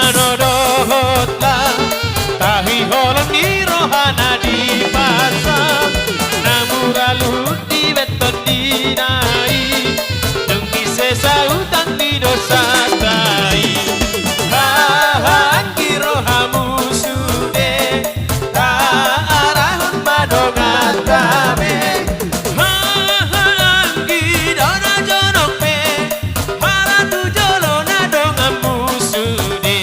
manodohotlah tahi holong di rohana di pasar namuralu di beton di nai dengki sesa utang di dosa tai hahangki rohamu sude arahun madongan kame hahangki dona jonok me haratu jolona dongamu sude.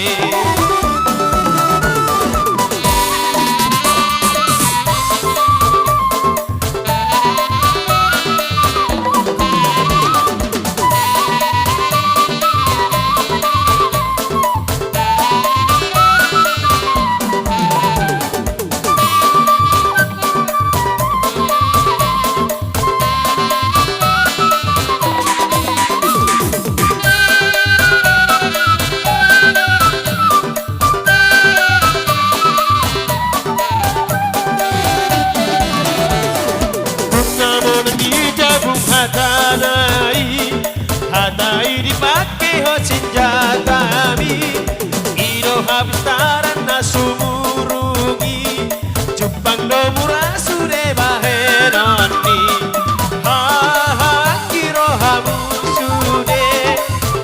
Hatai dipakai ho senjatami Ido habis taran nasumurungi Jepang do murah sude bahenoni Hahaki rohamu sude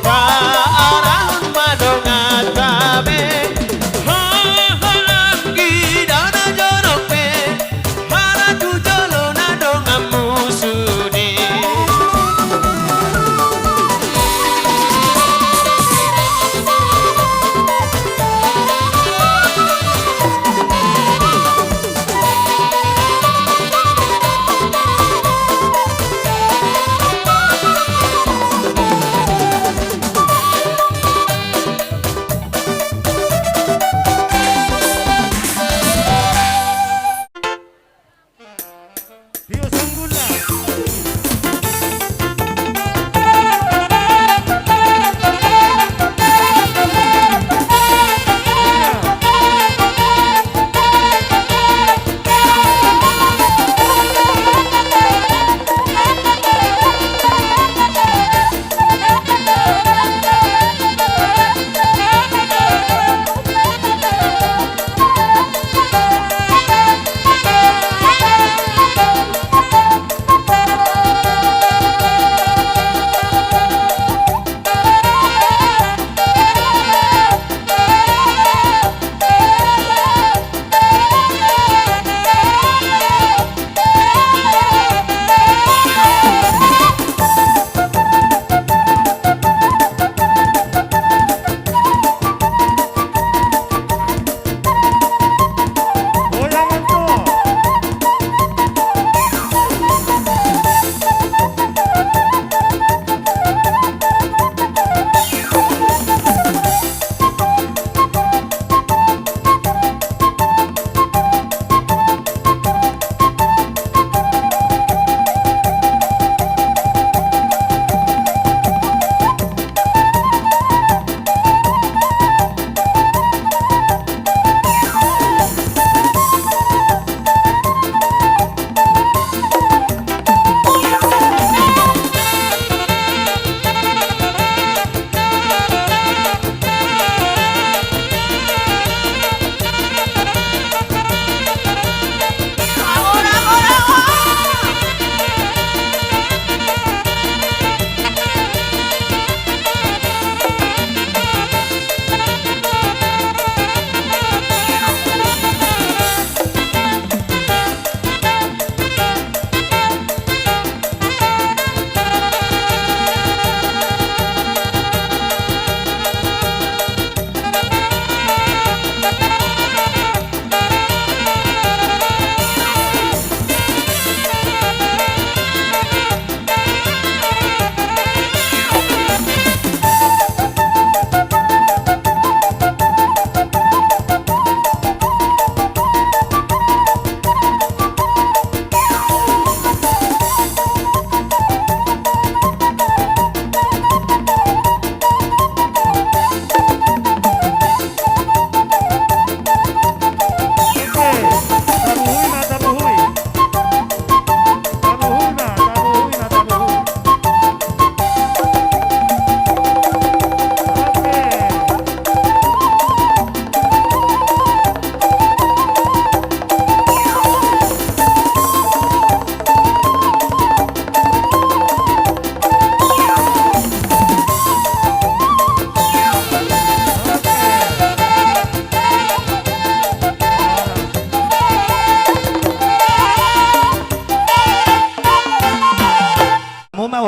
Kaarahun madongat kame Hahaki dana jonokme Haratu jolona dongamu sude.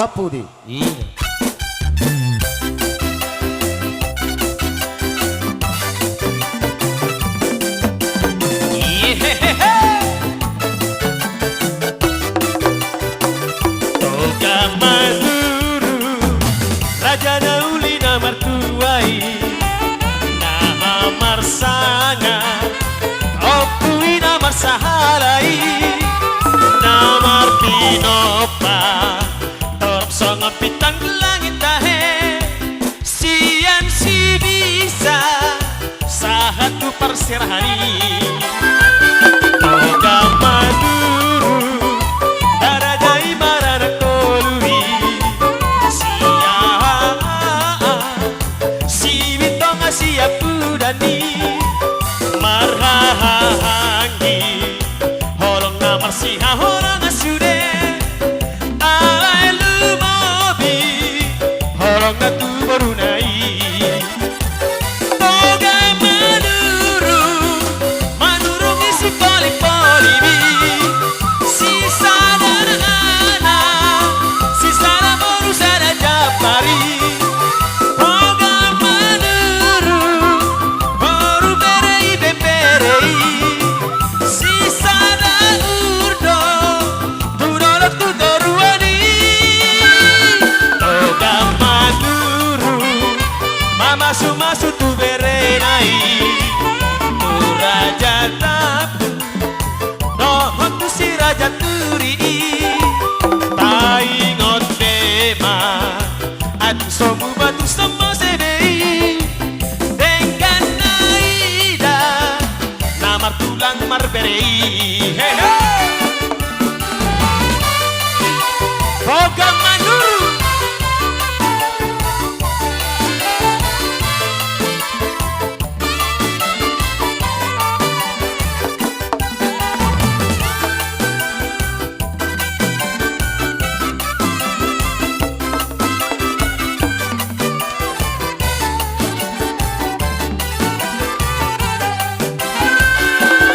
Wapu di. Iya. Toga Maduru Raja Naulina Martuai Naha Marsanga Opuina Marsahalai Namar Pinopa Torp Songa Pitang Langit Tahe Sian si bisa Sahatu Persirahani Toga Maduru Darajai Marana Kolui Si Witonga siap Pudani Marhahangi Holong namar siha holong asude Aelu mobi Holong natu barunai Toga Maduru Maduru ngisi poli-polibi Sisa darana Sisa baru sada Japari Toga Maduru Baru berei beberei Sisa da urdo Tudolok tudoruani Toga Maduru Mama sumasu tu berenai Tu raja tapu Nohon tu si raja turi Taingot bema Atu somu batu sama sedei Dengan naida Namar tulang marberei Hey hey Toga Maduru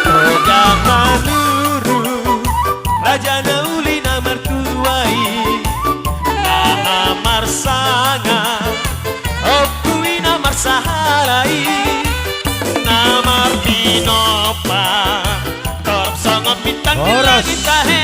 Toga Maduru Raja Naulina Martuai Naha Marsanga Okuina Marsahalai Namar Pinopa Torp Songa Pitang Oras. Langit Tahe